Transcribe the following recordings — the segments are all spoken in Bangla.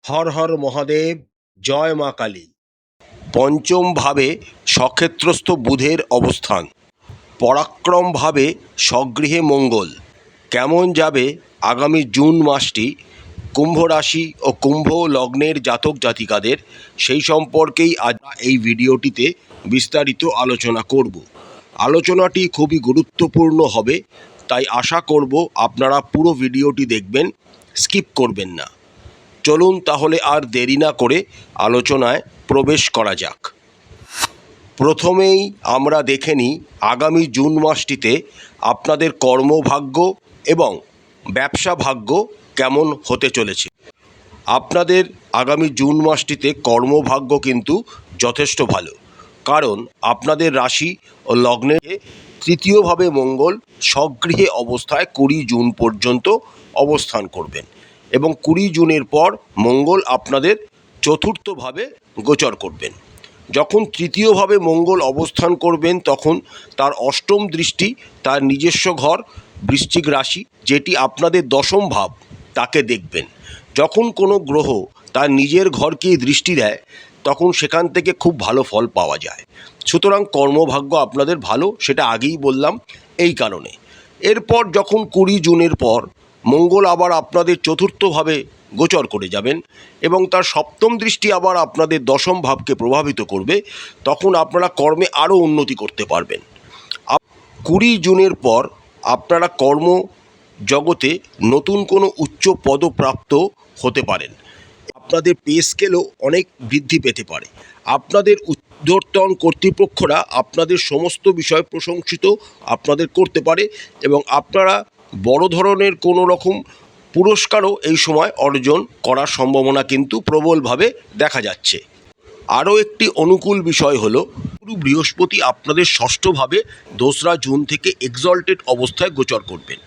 হর হর মহাদেব, জয় মা কালী। পঞ্চম ভাবে সক্ষেত্রস্থ বুধের অবস্থান, পরাক্রম ভাবে স্বগৃহে মঙ্গল। কেমন যাবে আগামী জুন মাসটি কুম্ভ রাশি ও কুম্ভ লগ্নের জাতক জাতিকাদের, সেই সম্পর্কেই আজ এই ভিডিওটিতে বিস্তারিত আলোচনা করব। আলোচনাটি খুবই গুরুত্বপূর্ণ হবে, তাই আশা করব আপনারা পুরো ভিডিওটি দেখবেন, স্কিপ করবেন না। চলুন তাহলে আর দেরি না করে আলোচনায় প্রবেশ করা যাক। প্রথমেই আমরা দেখে নিই আগামী জুন মাসটিতে আপনাদের কর্মভাগ্য এবং ব্যবসা ভাগ্য কেমন হতে চলেছে। আপনাদের আগামী জুন মাসটিতে কর্মভাগ্য কিন্তু যথেষ্ট ভালো, কারণ আপনাদের রাশি ও লগ্নে তৃতীয়ভাবে মঙ্গল স্বগৃহে অবস্থায় 20 জুন পর্যন্ত অবস্থান করবেন এবং 20 জুনের পর মঙ্গল আপনাদের চতুর্থভাবে গোচর করবেন। যখন তৃতীয়ভাবে মঙ্গল অবস্থান করবেন তখন তার অষ্টম দৃষ্টি তার নিজস্ব ঘর বৃশ্চিক রাশি, যেটি আপনাদের দশম ভাব, তাকে দেখবেন। যখন কোনো গ্রহ তার নিজের ঘরকেই দৃষ্টি দেয় তখন সেখান থেকে খুব ভালো ফল পাওয়া যায়। সুতরাং কর্মভাগ্য আপনাদের ভালো, সেটা আগেই বললাম এই কারণে। এরপর যখন 20 জুনের পর মঙ্গল আবার আপনাদের চতুর্থভাবে গোচর করে যাবেন এবং তার সপ্তম দৃষ্টি আবার আপনাদের দশম ভাবকে প্রভাবিত করবে, তখন আপনারা কর্মে আরও উন্নতি করতে পারবেন। 20 জুনের পর আপনারা কর্ম জগতে নতুন কোনো উচ্চ পদপ্রাপ্ত হতে পারেন। আপনাদের পে স্কেলও অনেক বৃদ্ধি পেতে পারে। আপনাদের ঊর্ধ্বতন কর্তৃপক্ষরা আপনাদের সমস্ত বিষয় প্রশংসিত আপনাদের করতে পারে এবং আপনারা বড় ধরনের কোনো রকম পুরস্কারও এই সময় অর্জন করার সম্ভাবনা কিন্তু প্রবলভাবে দেখা যাচ্ছে। আরও একটি অনুকূল বিষয় হলো গুরু বৃহস্পতি আপনাদের ষষ্ঠভাবে 2রা জুন থেকে এক্সল্টেড অবস্থায় গোচর করবেন।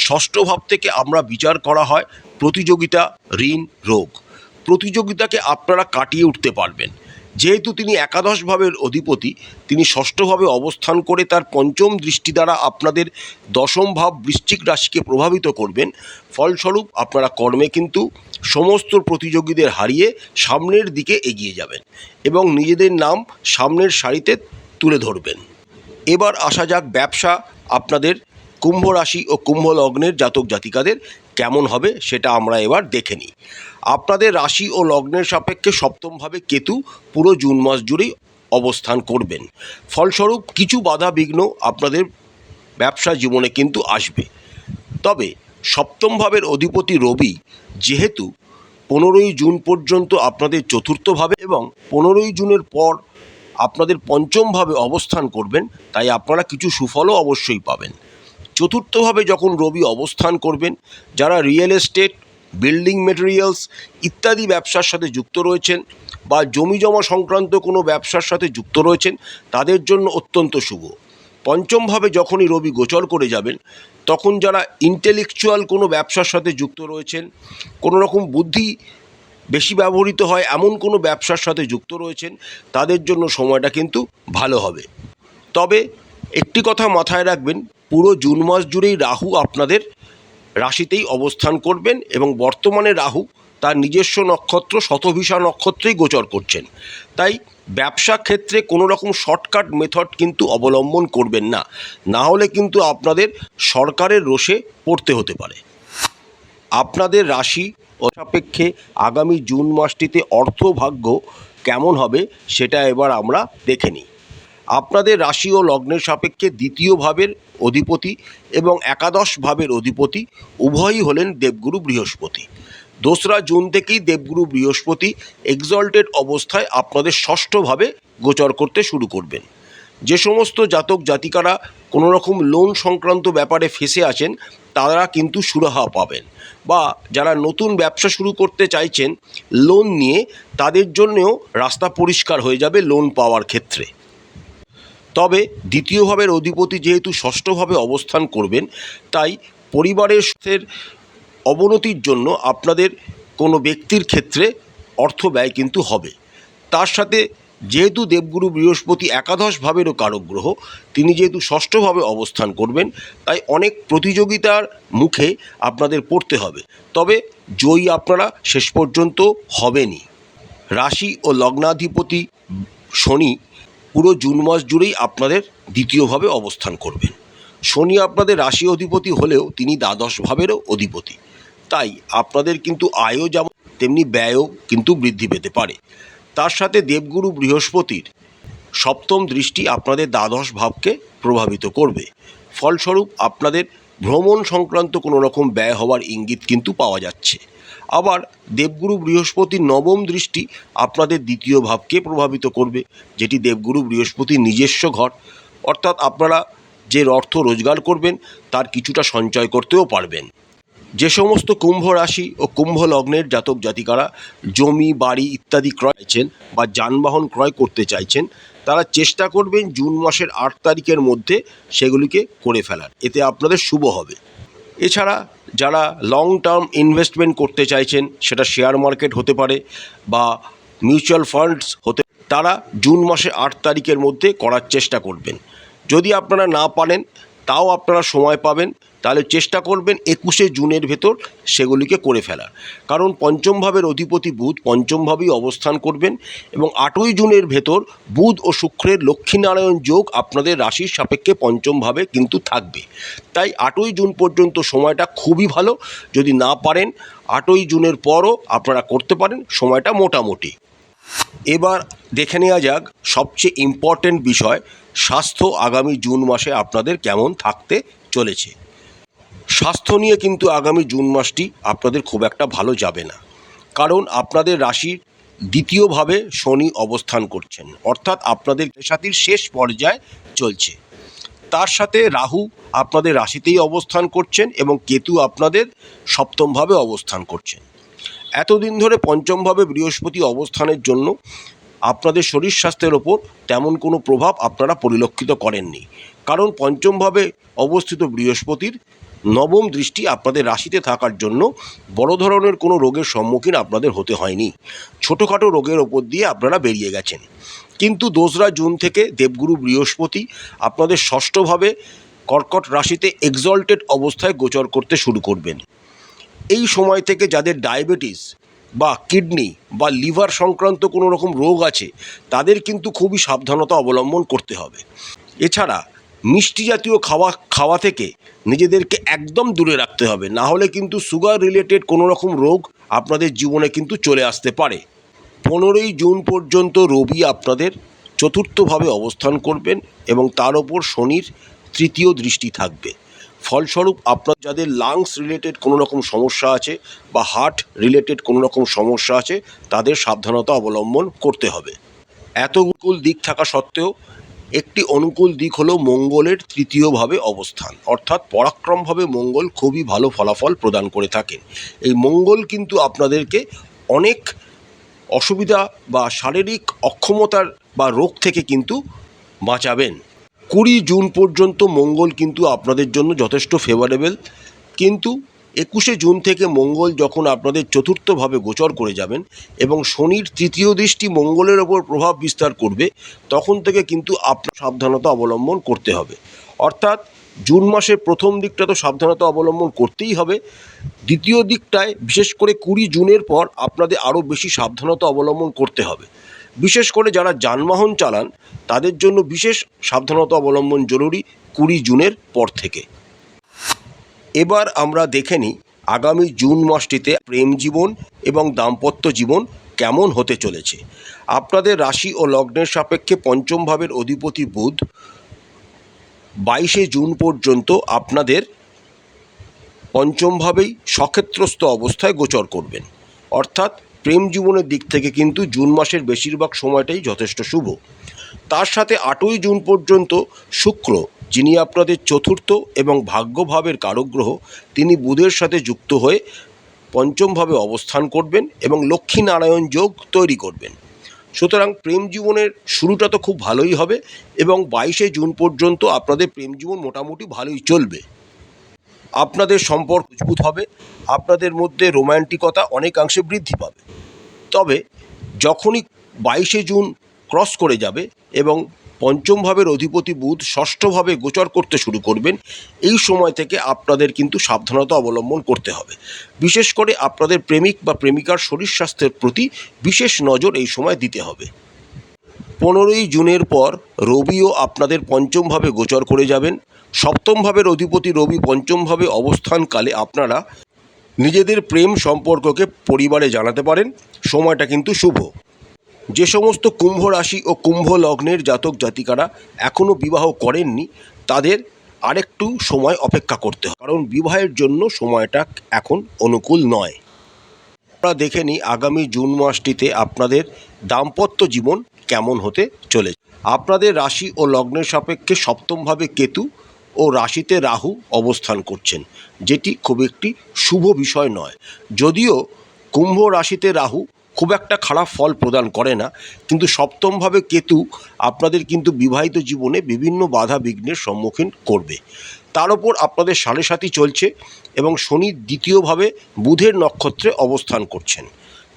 ষষ্ঠ ভাব থেকে আমরা বিচার করা হয় প্রতিযোগিতা, ঋণ, রোগ। প্রতিযোগিতাকে আপনারা কাটিয়ে উঠতে পারবেন। যেহেতু তিনি একাদশ ভাবের অধিপতি, তিনি ষষ্ঠভাবে অবস্থান করে তার পঞ্চম দৃষ্টি দ্বারা আপনাদের দশম ভাব বৃশ্চিক রাশিকে প্রভাবিত করবেন। ফলস্বরূপ আপনারা কর্মে কিন্তু সমস্ত প্রতিযোগীদের হারিয়ে সামনের দিকে এগিয়ে যাবেন এবং নিজেদের নাম সামনের সারিতে তুলে ধরবেন। এবার আসা যাক ব্যবসা আপনাদের কুম্ভ রাশি ও কুম্ভ লগ্নের জাতক জাতিকাদের কেমন হবে, সেটা আমরা এবার দেখে নিই। আপনাদের রাশি ও লগ্নের সাপেক্ষে সপ্তমভাবে কেতু পুরো জুন মাস জুড়েই অবস্থান করবেন। ফলস্বরূপ কিছু বাধা বিঘ্ন আপনাদের ব্যবসা জীবনে কিন্তু আসবে। তবে সপ্তম ভাবের অধিপতি রবি যেহেতু 15ই জুন পর্যন্ত আপনাদের চতুর্থভাবে এবং 15ই জুনের পর আপনাদের পঞ্চমভাবে অবস্থান করবেন, তাই আপনারা কিছু সুফলও অবশ্যই পাবেন। চতুর্থভাবে যখন রবি অবস্থান করবেন, যারা রিয়েল এস্টেট, বিল্ডিং মেটেরিয়ালস ইত্যাদি ব্যবসার সাথে যুক্ত রয়েছেন বা জমি জমা সংক্রান্ত কোনো ব্যবসার সাথে যুক্ত রয়েছেন, তাদের জন্য অত্যন্ত শুভ। পঞ্চমভাবে যখনই রবি গোচর করে যাবেন, তখন যারা ইন্টেলেকচুয়াল কোনো ব্যবসার সাথে যুক্ত রয়েছেন, কোনো রকম বুদ্ধি বেশি ব্যবহৃত হয় এমন কোনো ব্যবসার সাথে যুক্ত রয়েছেন, তাদের জন্য সময়টা কিন্তু ভালো হবে। তবে একটি কথা মাথায় রাখবেন, পুরো জুন মাস জুড়েই রাহু আপনাদের রাশিতেই অবস্থান করবেন এবং বর্তমানে রাহু তার নিজস্ব নক্ষত্র শতভিষা নক্ষত্রেই গোচর করছেন। তাই ব্যবসা ক্ষেত্রে কোনো রকম শর্টকাট মেথড কিন্তু অবলম্বন করবেন না, না হলে কিন্তু আপনাদের সরকারের রোষে পড়তে হতে পারে। আপনাদের রাশি ও সাপেক্ষে আগামী জুন মাসটিতে অর্থভাগ্য কেমন হবে সেটা এবার আমরা দেখে নিই। আপনাদের রাশি ও লগ্নের সাপেক্ষে দ্বিতীয় ভাবের অধিপতি এবং একাদশ ভাবের অধিপতি উভয়ই হলেন দেবগুরু বৃহস্পতি। 2রা জুন থেকেই দেবগুরু বৃহস্পতি এক্সল্টেড অবস্থায় আপনাদের ষষ্ঠভাবে গোচর করতে শুরু করবেন। যে সমস্ত জাতক জাতিকারা কোনো রকম লোন সংক্রান্ত ব্যাপারে ফেঁসে আছেন, তারা কিন্তু সুরাহা পাবেন, বা যারা নতুন ব্যবসা শুরু করতে চাইছেন লোন নিয়ে, তাদের জন্যেও রাস্তা পরিষ্কার হয়ে যাবে লোন পাওয়ার ক্ষেত্রে। তবে দ্বিতীয় ভাবের অধিপতি যেহেতু ষষ্ঠভাবে অবস্থান করবেন, তাই পরিবারের অবনতির জন্য আপনাদের কোনো ব্যক্তির ক্ষেত্রে অর্থ ব্যয় কিন্তু হবে। তার সাথে যেহেতু দেবগুরু বৃহস্পতি একাদশ ভাবেরও কারক গ্রহ, তিনি যেহেতু ষষ্ঠভাবে অবস্থান করবেন, তাই অনেক প্রতিযোগিতার মুখে আপনাদের পড়তে হবে, তবে জয়ী আপনারা শেষ পর্যন্ত হবেনই। রাশি ও লগ্নাধিপতি শনি পুরো জুন মাস জুড়েই আপনাদের দ্বিতীয়ভাবে অবস্থান করবেন। শনি আপনাদের রাশি অধিপতি হলেও তিনি দ্বাদশ ভাবেরও অধিপতি, তাই আপনাদের কিন্তু আয়ও যেমন তেমনি ব্যয়ও কিন্তু বৃদ্ধি পেতে পারে। তার সাথে দেবগুরু বৃহস্পতির সপ্তম দৃষ্টি আপনাদের দ্বাদশ ভাবকে প্রভাবিত করবে। ফলস্বরূপ আপনাদের ভ্রমণ সংক্রান্ত কোনো রকম ব্যয় হওয়ার ইঙ্গিত কিন্তু পাওয়া যাচ্ছে। আবার দেবগুরু বৃহস্পতির নবম দৃষ্টি আপনাদের দ্বিতীয় ভাবকে প্রভাবিত করবে, যেটি দেবগুরু বৃহস্পতির নিজস্ব ঘর, অর্থাৎ আপনারা যে অর্থ রোজগার করবেন তার কিছুটা সঞ্চয় করতেও পারবেন। যে সমস্ত কুম্ভ রাশি ও কুম্ভ লগ্নের জাতক জাতিকারা জমি বাড়ি ইত্যাদি ক্রয় চাইছেন বা যানবাহন ক্রয় করতে চাইছেন, তারা চেষ্টা করবেন জুন মাসের 8 তারিখের মধ্যে সেগুলিকে করে ফেলার, এতে আপনাদের শুভ হবে। এছাড়া যারা লং টার্ম ইনভেস্টমেন্ট করতে চাইছেন, সেটা শেয়ার মার্কেট হতে পারে বা মিউচুয়াল ফান্ডস হতে, তারা জুন মাসে 8 তারিখের মধ্যে করার চেষ্টা করবেন। যদি আপনারা না পারেন তাও আপনারা সময় পাবেন, তাহলে চেষ্টা করবেন 21শে জুনের ভেতর সেগুলিকে করে ফেলার, কারণ পঞ্চম ভাবের অধিপতি বুধ পঞ্চম ভাবেই অবস্থান করবেন এবং 8ই জুনের ভেতর বুধ ও শুক্রের লক্ষ্মীনারায়ণ যোগ আপনাদের রাশির সাপেক্ষে পঞ্চম ভাবে কিন্তু থাকবে। তাই 8ই জুন পর্যন্ত সময়টা খুবই ভালো। যদি না পারেন 8ই জুনের পরও আপনারা করতে পারেন, সময়টা মোটামুটি। এবার দেখে নেওয়া যাক সবচেয়ে ইম্পর্ট্যান্ট বিষয়, স্বাস্থ্য আগামী জুন মাসে আপনাদের কেমন থাকতে চলেছে। স্বাস্থ্য নিয়ে কিন্তু আগামী জুন মাসটি আপনাদের খুব একটা ভালো যাবে না, কারণ আপনাদের রাশির দ্বিতীয়ভাবে শনি অবস্থান করছেন, অর্থাৎ আপনাদের সাথীর শেষ পর্যায়ে চলছে। তার সাথে রাহু আপনাদের রাশিতেই অবস্থান করছেন এবং কেতু আপনাদের সপ্তমভাবে অবস্থান করছেন। এতদিন ধরে পঞ্চমভাবে বৃহস্পতি অবস্থানের জন্য আপনাদের শরীর স্বাস্থ্যের ওপর তেমন কোনো প্রভাব আপনারা পরিলক্ষিত করেননি, কারণ পঞ্চমভাবে অবস্থিত বৃহস্পতির নবম দৃষ্টি আপনাদের রাশিতে থাকার জন্য বড় ধরনের কোনো রোগের সম্মুখীন আপনাদের হতে হয়নি। ছোটোখাটো রোগের ওপর দিয়ে আপনারা বেরিয়ে গেছেন। কিন্তু 2রা জুন থেকে দেবগুরু বৃহস্পতি আপনাদের ষষ্ঠভাবে কর্কট রাশিতে এক্সল্টেড অবস্থায় গোচর করতে শুরু করবেন। এই সময় থেকে যাদের ডায়াবেটিস বা কিডনি বা লিভার সংক্রান্ত কোনো রকম রোগ আছে, তাদের কিন্তু খুবই সাবধানতা অবলম্বন করতে হবে। এছাড়া মিষ্টি জাতীয় খাওয়া থেকে নিজেদেরকে একদম দূরে রাখতে হবে, না হলে কিন্তু সুগার রিলেটেড কোনো রকম রোগ আপনাদের জীবনে কিন্তু চলে আসতে পারে। 15ই জুন পর্যন্ত রবি আপনাদের চতুর্থভাবে অবস্থান করবেন এবং তার ওপর শনির তৃতীয় দৃষ্টি থাকবে। ফলস্বরূপ আপনার যাদের লাংস রিলেটেড কোনো রকম সমস্যা আছে বা হার্ট রিলেটেড কোনো রকম সমস্যা আছে, তাদের সাবধানতা অবলম্বন করতে হবে। এত অনুকূল দিক থাকা সত্ত্বেও একটি অনুকূল দিক হলো মঙ্গলের তৃতীয়ভাবে অবস্থান, অর্থাৎ পরাক্রমভাবে মঙ্গল খুবই ভালো ফলাফল প্রদান করে থাকেন। এই মঙ্গল কিন্তু আপনাদেরকে অনেক অসুবিধা বা শারীরিক অক্ষমতার বা রোগ থেকে কিন্তু বাঁচাবেন। 20 জুন পর্যন্ত মঙ্গল কিন্তু আপনাদের জন্য যথেষ্ট ফেভারেবল, কিন্তু 21শে জুন থেকে মঙ্গল যখন আপনাদের চতুর্থভাবে গোচর করে যাবেন এবং শনির তৃতীয় দৃষ্টি মঙ্গলের ওপর প্রভাব বিস্তার করবে, তখন থেকে কিন্তু আপনার সাবধানতা অবলম্বন করতে হবে। অর্থাৎ জুন মাসের প্রথম দিকটা তো সাবধানতা অবলম্বন করতেই হবে, দ্বিতীয় দিকটায় বিশেষ করে 20 জুনের পর আপনাদের আরও বেশি সাবধানতা অবলম্বন করতে হবে। বিশেষ করে যারা যানবাহন চালান তাদের জন্য বিশেষ সাবধানতা অবলম্বন জরুরি 20 জুনের পর থেকে। এবার আমরা দেখে নিই আগামী জুন মাসটিতে প্রেম জীবন এবং দাম্পত্য জীবন কেমন হতে চলেছে। আপনাদের রাশি ও লগ্নের সাপেক্ষে পঞ্চম ভাবের অধিপতি বুধ 22শে জুন পর্যন্ত আপনাদের পঞ্চমভাবেই সক্ষেত্রস্থ অবস্থায় গোচর করবেন, অর্থাৎ প্রেম জীবনের দিক থেকে কিন্তু জুন মাসের বেশিরভাগ সময়টাই যথেষ্ট শুভ। তার সাথে 8ই জুন পর্যন্ত শুক্র, যিনি আপনাদের চতুর্থ এবং ভাগ্যভাবের কারক গ্রহ, তিনি বুধের সাথে যুক্ত হয়ে পঞ্চমভাবে অবস্থান করবেন এবং লক্ষ্মীনারায়ণ যোগ তৈরি করবেন। সুতরাং প্রেম জীবনের শুরুটা তো খুব ভালোই হবে এবং 22শে জুন পর্যন্ত আপনাদের প্রেম জীবন মোটামুটি ভালোই চলবে। আপনাদের সম্পর্ক মজবুত হবে, আপনাদের মধ্যে রোম্যান্টিকতা অনেকাংশে বৃদ্ধি পাবে। তবে যখনই 22শে জুন ক্রস করে যাবে এবং পঞ্চম ভাবের অধিপতি বুধ ষষ্ঠভাবে গোচর করতে শুরু করবেন। এই সময় থেকে আপনাদের কিন্তু সাবধানতা অবলম্বন করতে হবে। বিশেষ করে আপনাদের প্রেমিক বা প্রেমিকার শরীর স্বাস্থ্যের প্রতি বিশেষ নজর এই সময় দিতে হবে। 15ই জুনের পর রবিও আপনাদের পঞ্চমভাবে গোচর করে যাবেন। সপ্তম ভাবের অধিপতি রবি পঞ্চমভাবে অবস্থানকালে আপনারা নিজেদের প্রেম সম্পর্ককে পরিবারে জানাতে পারেন। সময়টা কিন্তু শুভ। যে সমস্ত কুম্ভ রাশি ও কুম্ভ লগ্নের জাতক জাতিকারা এখনও বিবাহ করেননি তাদের আরেকটু সময় অপেক্ষা করতে হবে, কারণ বিবাহের জন্য সময়টা এখন অনুকূল নয়। আমরা দেখে নিই আগামী জুন মাসটিতে আপনাদের দাম্পত্য জীবন কেমন হতে চলেছে। আপনাদের রাশি ও লগ্নের সাপেক্ষে সপ্তমভাবে কেতু ও রাশিতে রাহু অবস্থান করছেন, যেটি খুব একটি শুভ বিষয় নয়। যদিও কুম্ভ রাশিতে রাহু খুব একটা খারাপ ফল প্রদান করে না, কিন্তু সপ্তমভাবে কেতু আপনাদের কিন্তু বিবাহিত জীবনে বিভিন্ন বাধা বিঘ্নের সম্মুখীন করবে। তার ওপর আপনাদের সাড়ে চলছে এবং শনি দ্বিতীয়ভাবে বুধের নক্ষত্রে অবস্থান করছেন।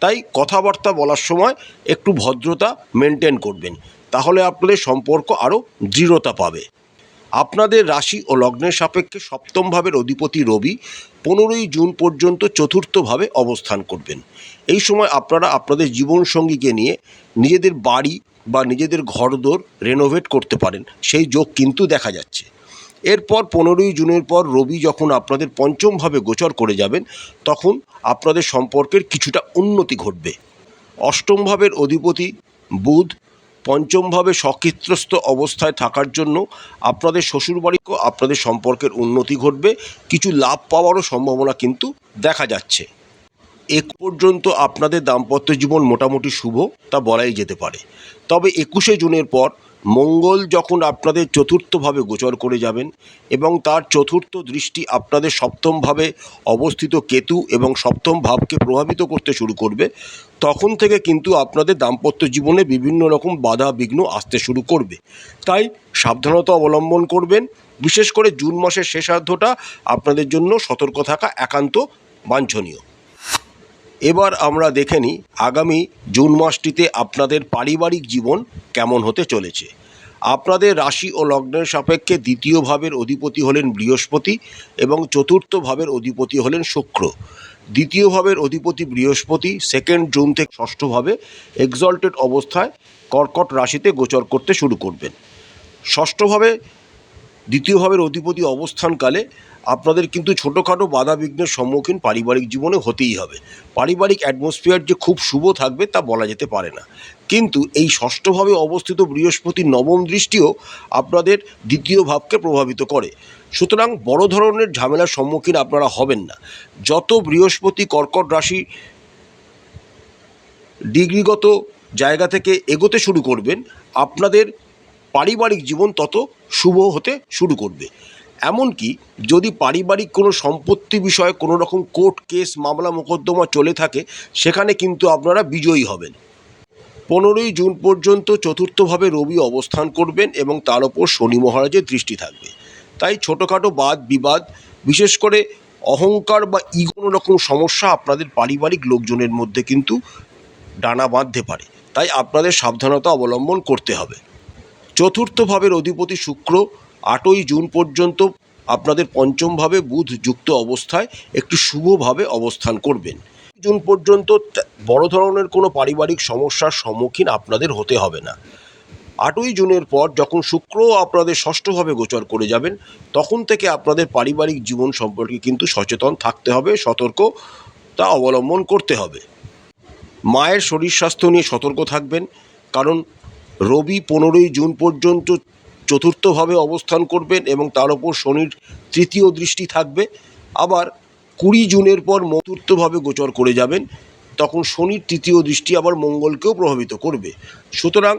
তাই কথাবার্তা বলার সময় একটু ভদ্রতা মেনটেন করবেন, তাহলে আপনাদের সম্পর্ক আরও দৃঢ়তা পাবে। আপনাদের রাশি ও লগ্নের সাপেক্ষে সপ্তম ভাবের অধিপতি রবি 15ই জুন পর্যন্ত চতুর্থভাবে অবস্থান করবেন। এই সময় আপনারা আপনাদের জীবনসঙ্গীকে নিয়ে নিজেদের বাড়ি বা নিজেদের ঘরদোর রেনোভেট করতে পারেন, সেই যোগ কিন্তু দেখা যাচ্ছে। এরপর 15ই জুনের পর রবি যখন আপনাদের পঞ্চমভাবে গোচর করে যাবেন, তখন আপনাদের সম্পর্কের কিছুটা উন্নতি ঘটবে। অষ্টম ভাবের অধিপতি বুধ পঞ্চমভাবে সক্ষেত্রস্থ অবস্থায় থাকার জন্য আপনাদের শ্বশুরবাড়িকেও আপনাদের সম্পর্কের উন্নতি ঘটবে, কিছু লাভ পাওয়ারও সম্ভাবনা কিন্তু দেখা যাচ্ছে। এক পর্যন্ত আপনাদের দাম্পত্য জীবন মোটামুটি শুভ, তা বলাই যেতে পারে। তবে 21শে জুনের পর মঙ্গল যখন আপনাদের চতুর্থভাবে গোচর করে যাবেন এবং তার চতুর্থ দৃষ্টি আপনাদের সপ্তমভাবে অবস্থিত কেতু এবং সপ্তম ভাবকে প্রভাবিত করতে শুরু করবে, তখন থেকে কিন্তু আপনাদের দাম্পত্য জীবনে বিভিন্ন রকম বাধা বিঘ্ন আসতে শুরু করবে। তাই সাবধানতা অবলম্বন করবেন। বিশেষ করে জুন মাসের শেষার্ধটা আপনাদের জন্য সতর্ক থাকা একান্ত বাঞ্ছনীয়। এবার আমরা দেখে নিই আগামী জুন মাসটিতে আপনাদের পারিবারিক জীবন কেমন হতে চলেছে। আপনাদের রাশি ও লগ্নের সাপেক্ষে দ্বিতীয় ভাবের অধিপতি হলেন বৃহস্পতি এবং চতুর্থ ভাবের অধিপতি হলেন শুক্র। দ্বিতীয় ভাবের অধিপতি বৃহস্পতি 2 জুন থেকে ষষ্ঠভাবে এক্সল্টেড অবস্থায় কর্কট রাশিতে গোচর করতে শুরু করবেন। ষষ্ঠভাবে দ্বিতীয় ভাবের অধিপতি অবস্থানকালে আপনাদের কিন্তু ছোটোখাটো বাধা বিঘ্নের সম্মুখীন পারিবারিক জীবনে হতেই হবে। পারিবারিক অ্যাটমসফিয়ার যে খুব শুভ থাকবে তা বলা যেতে পারে না, কিন্তু এই ষষ্ঠভাবে অবস্থিত বৃহস্পতির নবম দৃষ্টিও আপনাদের দ্বিতীয় ভাবকে প্রভাবিত করে। সুতরাং বড় ধরনের ঝামেলার সম্মুখীন আপনারা হবেন না। যত বৃহস্পতি কর্কট রাশি ডিগ্রিগত জায়গা থেকে এগোতে শুরু করবেন, আপনাদের পারিবারিক জীবন তত শুভ হতে শুরু করবে। এমনকি যদি পারিবারিক কোনো সম্পত্তি বিষয়ে কোনো রকম কোর্ট কেস মামলা মোকদ্দমা চলে থাকে, সেখানে কিন্তু আপনারা বিজয়ী হবেন। 15ই জুন পর্যন্ত চতুর্থভাবে রবি অবস্থান করবেন এবং তার ওপর শনি মহারাজের দৃষ্টি থাকবে। তাই ছোটোখাটো বাদ বিবাদ, বিশেষ করে অহংকার বা কোনো রকম সমস্যা আপনাদের পারিবারিক লোকজনের মধ্যে কিন্তু ডানা বাঁধতে পারে। তাই আপনাদের সাবধানতা অবলম্বন করতে হবে। চতুর্থ ভাবের অধিপতি শুক্র 8ই জুন পর্যন্ত আপনাদের পঞ্চমভাবে বুধ যুক্ত অবস্থায় একটি শুভভাবে অবস্থান করবেন। জুন পর্যন্ত বড় ধরনের কোনো পারিবারিক সমস্যার সম্মুখীন আপনাদের হতে হবে না। 8ই জুনের পর যখন শুক্র আপনাদের ষষ্ঠভাবে গোচর করে যাবেন, তখন থেকে আপনাদের পারিবারিক জীবন সম্পর্কে কিন্তু সচেতন থাকতে হবে, সতর্কতা অবলম্বন করতে হবে। মায়ের শরীর স্বাস্থ্য নিয়ে সতর্ক থাকবেন, কারণ রবি 15ই জুন পর্যন্ত চতুর্থভাবে অবস্থান করবেন এবং তার ওপর শনির তৃতীয় দৃষ্টি থাকবে। আবার 20 জুনের পর চতুর্থভাবে গোচর করে যাবেন, তখন শনির তৃতীয় দৃষ্টি আবার মঙ্গলকেও প্রভাবিত করবে। সুতরাং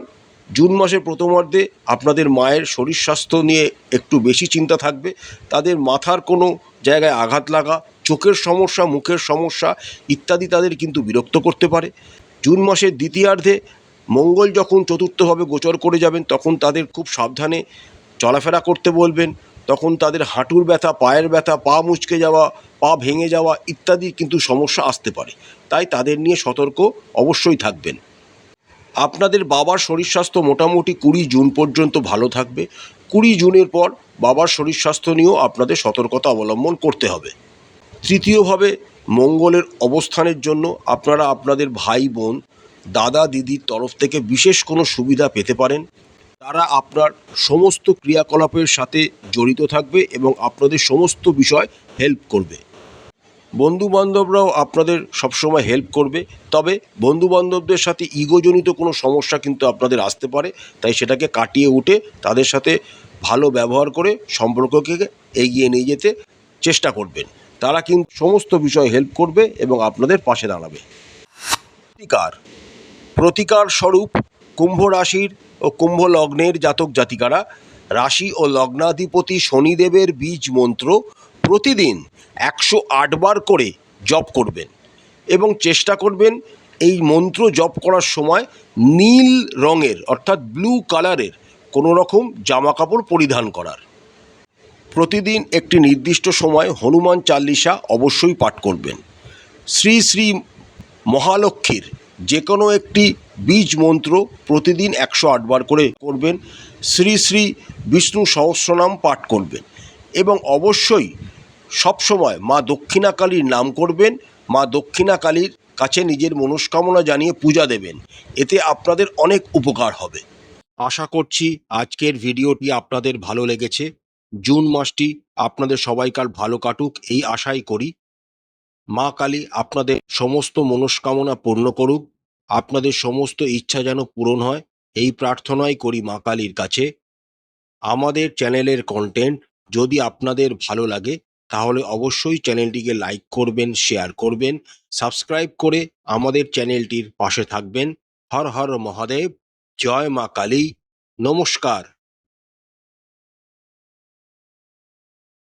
জুন মাসের প্রথমার্ধে আপনাদের মায়ের শরীর স্বাস্থ্য নিয়ে একটু বেশি চিন্তা থাকবে। তাদের মাথার কোনো জায়গায় আঘাত লাগা, চোখের সমস্যা, মুখের সমস্যা ইত্যাদি তাদের কিন্তু বিরক্ত করতে পারে। জুন মাসের দ্বিতীয়ার্ধে মঙ্গল যখন চতুর্থভাবে গোচর করে যাবেন, তখন তাদের খুব সাবধানে চলাফেরা করতে বলবেন। তখন তাদের হাঁটুর ব্যথা, পায়ের ব্যথা, পা মুচকে যাওয়া, পা ভেঙে যাওয়া ইত্যাদি কিন্তু সমস্যা আসতে পারে। তাই তাদের নিয়ে সতর্ক অবশ্যই থাকবেন। আপনাদের বাবার শরীর স্বাস্থ্য মোটামুটি 20 জুন পর্যন্ত ভালো থাকবে। 20 জুনের পর বাবার শরীর স্বাস্থ্য নিয়েও আপনাদের সতর্কতা অবলম্বন করতে হবে। তৃতীয়ভাবে, মঙ্গলের অবস্থানের জন্য আপনারা আপনাদের ভাই বোন, দাদা দিদির তরফ থেকে বিশেষ কোনো সুবিধা পেতে পারেন। তারা আপনার সমস্ত ক্রিয়াকলাপের সাথে জড়িত থাকবে এবং আপনাদের সমস্ত বিষয় হেল্প করবে। বন্ধুবান্ধবরাও আপনাদের সবসময় হেল্প করবে, তবে বন্ধুবান্ধবদের সাথে ইগোজনিত কোনো সমস্যা কিন্তু আপনাদের আসতে পারে, তাই সেটাকে কাটিয়ে উঠে তাদের সাথে ভালো ব্যবহার করে সম্পর্ককে এগিয়ে নিয়ে যেতে চেষ্টা করবেন। তারা কিন্তু সমস্ত বিষয়ে হেল্প করবে এবং আপনাদের পাশে দাঁড়াবে। প্রতিকার স্বরূপ কুম্ভ রাশির ও কুম্ভ লগ্নের জাতক জাতিকারা রাশি ও লগ্নাধিপতি শনিদেবের বীজ মন্ত্র প্রতিদিন 108 বার করে জপ করবেন এবং চেষ্টা করবেন এই মন্ত্র জপ করার সময় নীল রঙের অর্থাৎ ব্লু কালারের কোনো রকম জামা কাপড় পরিধান করার। প্রতিদিন একটি নির্দিষ্ট সময় হনুমান চালিসা অবশ্যই পাঠ করবেন। শ্রী শ্রী মহালক্ষ্মীর যে কোনো একটি বীজ মন্ত্র প্রতিদিন 108 বার করে করবেন। শ্রী শ্রী বিষ্ণু সহস্রনাম পাঠ করবেন এবং অবশ্যই সবসময় মা দক্ষিণাকালীর নাম করবেন। মা দক্ষিণাকালীর কাছে নিজের মনস্কামনা জানিয়ে পূজা দেবেন। এতে আপনাদের অনেক উপকার হবে। আশা করছি আজকের ভিডিওটি আপনাদের ভালো লেগেছে। জুন মাসটি আপনাদের সবাইকার ভালো কাটুক এই আশাই করি। মা কালী আপনাদের সমস্ত মনস্কামনা পূর্ণ করুক, আপনাদের সমস্ত ইচ্ছা যেন পূরণ হয় এই প্রার্থনাই করি মা কালীর কাছে। আমাদের চ্যানেলের কন্টেন্ট যদি আপনাদের ভালো লাগে তাহলে অবশ্যই চ্যানেলটিকে লাইক করবেন, শেয়ার করবেন, সাবস্ক্রাইব করে আমাদের চ্যানেলটির পাশে থাকবেন। হর হর মহাদেব, জয় মা কালী, নমস্কার।